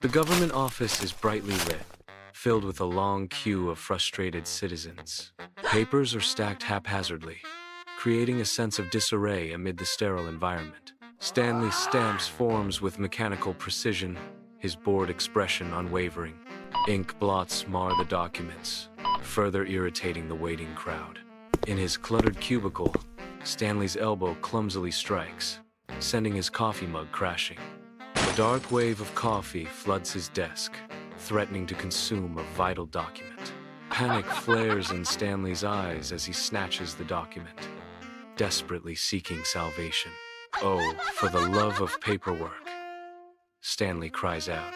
The government office is brightly lit, filled with a long queue of frustrated citizens. Papers are stacked haphazardly, creating a sense of disarray amid the sterile environment. Stanley stamps forms with mechanical precision, his bored expression unwavering. Ink blots mar the documents, further irritating the waiting crowd. In his cluttered cubicle, Stanley's elbow clumsily strikes, sending his coffee mug crashing. A dark wave of coffee floods his desk, threatening to consume a vital document. Panic flares in Stanley's eyes as he snatches the document, desperately seeking salvation. "Oh, for the love of paperwork," Stanley cries out,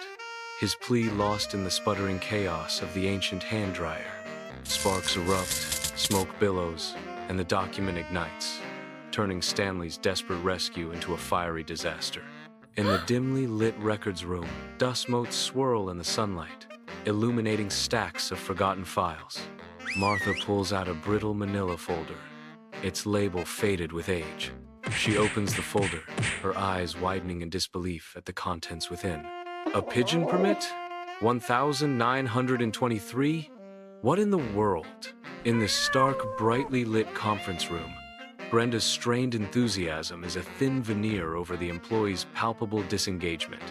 his plea lost in the sputtering chaos of the ancient hand dryer. Sparks erupt, smoke billows, and the document ignites, turning Stanley's desperate rescue into a fiery disaster. In the dimly lit records room, dust motes swirl in the sunlight, illuminating stacks of forgotten files. Martha pulls out a brittle manila folder, its label faded with age. She opens the folder, her eyes widening in disbelief at the contents within. A pigeon permit? 1,923? What in the world? In the stark, brightly lit conference room, Brenda's strained enthusiasm is a thin veneer over the employee's palpable disengagement.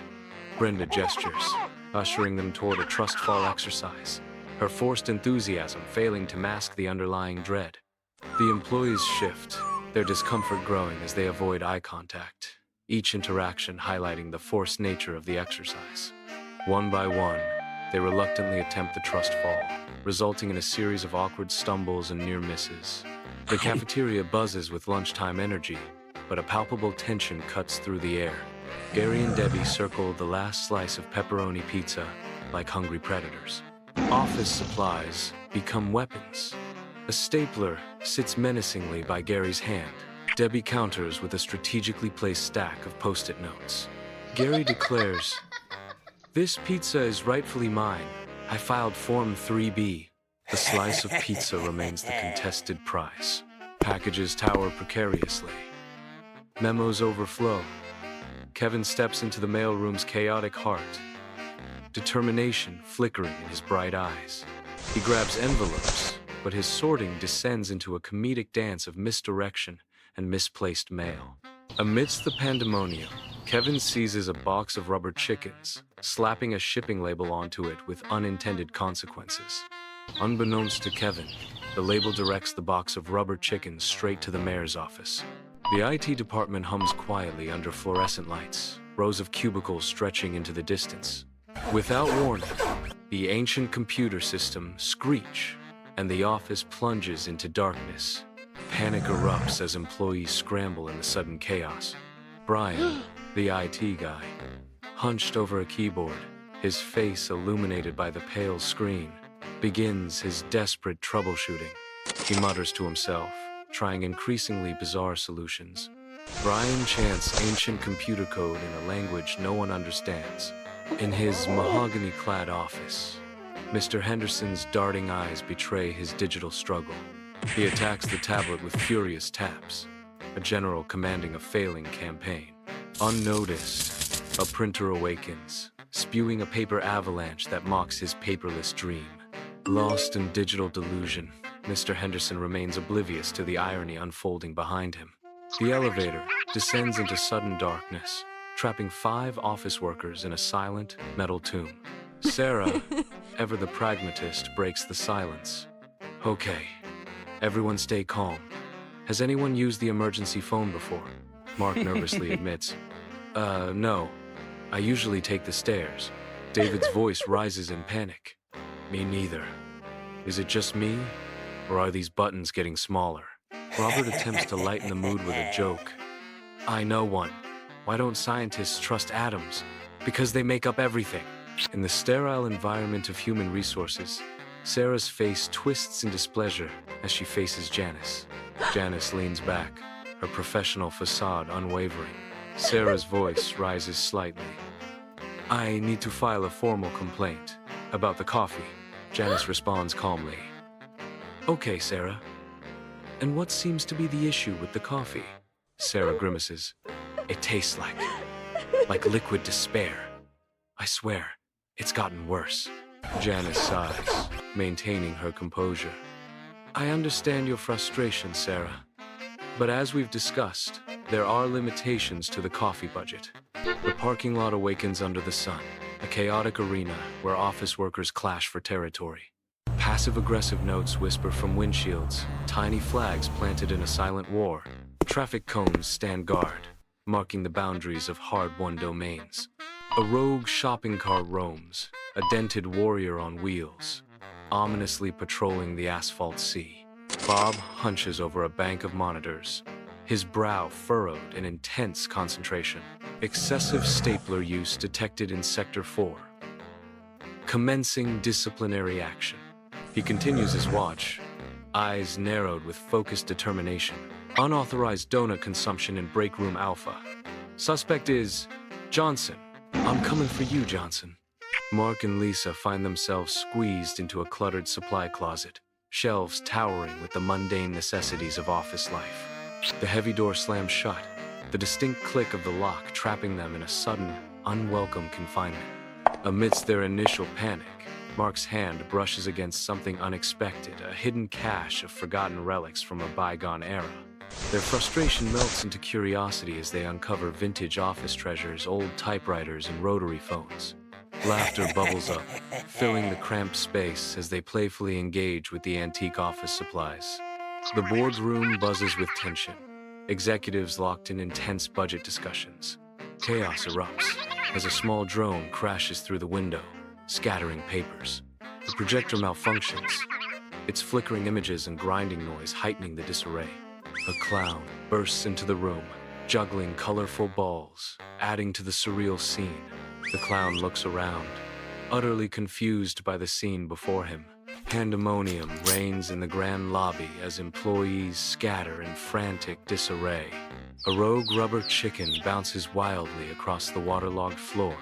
Brenda gestures, ushering them toward a trust fall exercise, her forced enthusiasm failing to mask the underlying dread. The employees shift, their discomfort growing as they avoid eye contact, each interaction highlighting the forced nature of the exercise. One by one, they reluctantly attempt the trust fall, resulting in a series of awkward stumbles and near misses. The cafeteria buzzes with lunchtime energy, but a palpable tension cuts through the air. Gary and Debbie circle the last slice of pepperoni pizza like hungry predators. Office supplies become weapons. A stapler sits menacingly by Gary's hand. Debbie counters with a strategically placed stack of Post-it notes. Gary declares, "This pizza is rightfully mine. I filed Form 3B. The slice of pizza remains the contested prize. Packages tower precariously. Memos overflow. Kevin steps into the mailroom's chaotic heart, determination flickering in his bright eyes. He grabs envelopes, but his sorting descends into a comedic dance of misdirection and misplaced mail. Amidst the pandemonium, Kevin seizes a box of rubber chickens, slapping a shipping label onto it with unintended consequences. Unbeknownst to Kevin, the label directs the box of rubber chickens straight to the mayor's office. The IT department hums quietly under fluorescent lights, rows of cubicles stretching into the distance. Without warning, the ancient computer systems screech, and the office plunges into darkness. Panic erupts as employees scramble in the sudden chaos. Brian, the IT guy, hunched over a keyboard, his face illuminated by the pale screen, begins his desperate troubleshooting. He mutters to himself, trying increasingly bizarre solutions. Brian chants ancient computer code in a language no one understands. In his mahogany-clad office, Mr. Henderson's darting eyes betray his digital struggle. He attacks the tablet with furious taps, a general commanding a failing campaign. Unnoticed, a printer awakens, spewing a paper avalanche that mocks his paperless dream. Lost in digital delusion, Mr. Henderson remains oblivious to the irony unfolding behind him. The elevator descends into sudden darkness, trapping 5 office workers in a silent, metal tomb. Sarah, ever the pragmatist, breaks the silence. "Okay, everyone stay calm. Has anyone used the emergency phone before?" Mark nervously admits. No. I usually take the stairs." David's voice rises in panic. "Me neither. Is it just me, or are these buttons getting smaller?" Robert attempts to lighten the mood with a joke. "I know one. Why don't scientists trust atoms? Because they make up everything." In the sterile environment of human resources, Sarah's face twists in displeasure as she faces Janice. Janice leans back, her professional facade unwavering. Sarah's voice rises slightly. "I need to file a formal complaint about the coffee." Janice responds calmly. "Okay, Sarah. And what seems to be the issue with the coffee?" Sarah grimaces. "It tastes like liquid despair. I swear, It's gotten worse. Janice sighs, maintaining her composure. I understand your frustration, Sarah. But as we've discussed, there are limitations to the coffee budget. The parking lot awakens under the sun, a chaotic arena where office workers clash for territory. Passive-aggressive notes whisper from windshields, tiny flags planted in a silent war. Traffic cones stand guard, marking the boundaries of hard-won domains. A rogue shopping cart roams, a dented warrior on wheels, ominously patrolling the asphalt sea. Bob hunches over a bank of monitors, his brow furrowed in intense concentration. Excessive stapler use detected in Sector 4. Commencing disciplinary action. He continues his watch, eyes narrowed with focused determination. Unauthorized donut consumption in Break Room Alpha. Suspect is Johnson. I'm coming for you, Johnson. Mark and Lisa find themselves squeezed into a cluttered supply closet, shelves towering with the mundane necessities of office life. The heavy door slams shut, the distinct click of the lock trapping them in a sudden, unwelcome confinement. Amidst their initial panic, Mark's hand brushes against something unexpected, a hidden cache of forgotten relics from a bygone era. Their frustration melts into curiosity as they uncover vintage office treasures, old typewriters, and rotary phones. Laughter bubbles up, filling the cramped space as they playfully engage with the antique office supplies. The boardroom buzzes with tension, executives locked in intense budget discussions. Chaos erupts as a small drone crashes through the window, scattering papers. The projector malfunctions, its flickering images and grinding noise heightening the disarray. A clown bursts into the room, juggling colorful balls, adding to the surreal scene. The clown looks around, utterly confused by the scene before him. Pandemonium reigns in the grand lobby as employees scatter in frantic disarray. A rogue rubber chicken bounces wildly across the waterlogged floor,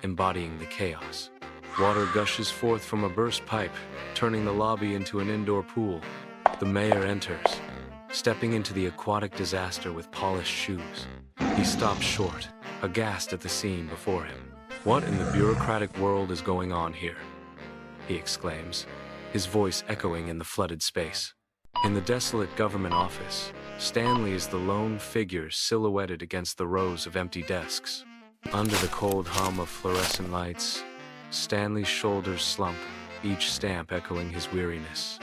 embodying the chaos. Water gushes forth from a burst pipe, turning the lobby into an indoor pool. The mayor enters, stepping into the aquatic disaster with polished shoes. He stops short, aghast at the scene before him. What in the bureaucratic world is going on here? He exclaims, his voice echoing in the flooded space. In the desolate government office, Stanley is the lone figure silhouetted against the rows of empty desks. Under the cold hum of fluorescent lights, Stanley's shoulders slump, each stamp echoing his weariness.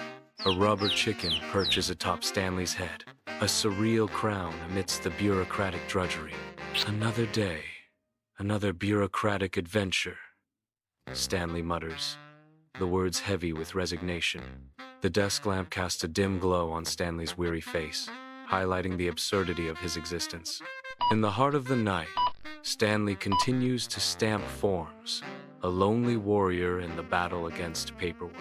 A rubber chicken perches atop Stanley's head, a surreal crown amidst the bureaucratic drudgery. Another day, another bureaucratic adventure, Stanley mutters, the words heavy with resignation. The desk lamp casts a dim glow on Stanley's weary face, highlighting the absurdity of his existence. In the heart of the night, Stanley continues to stamp forms, a lonely warrior in the battle against paperwork.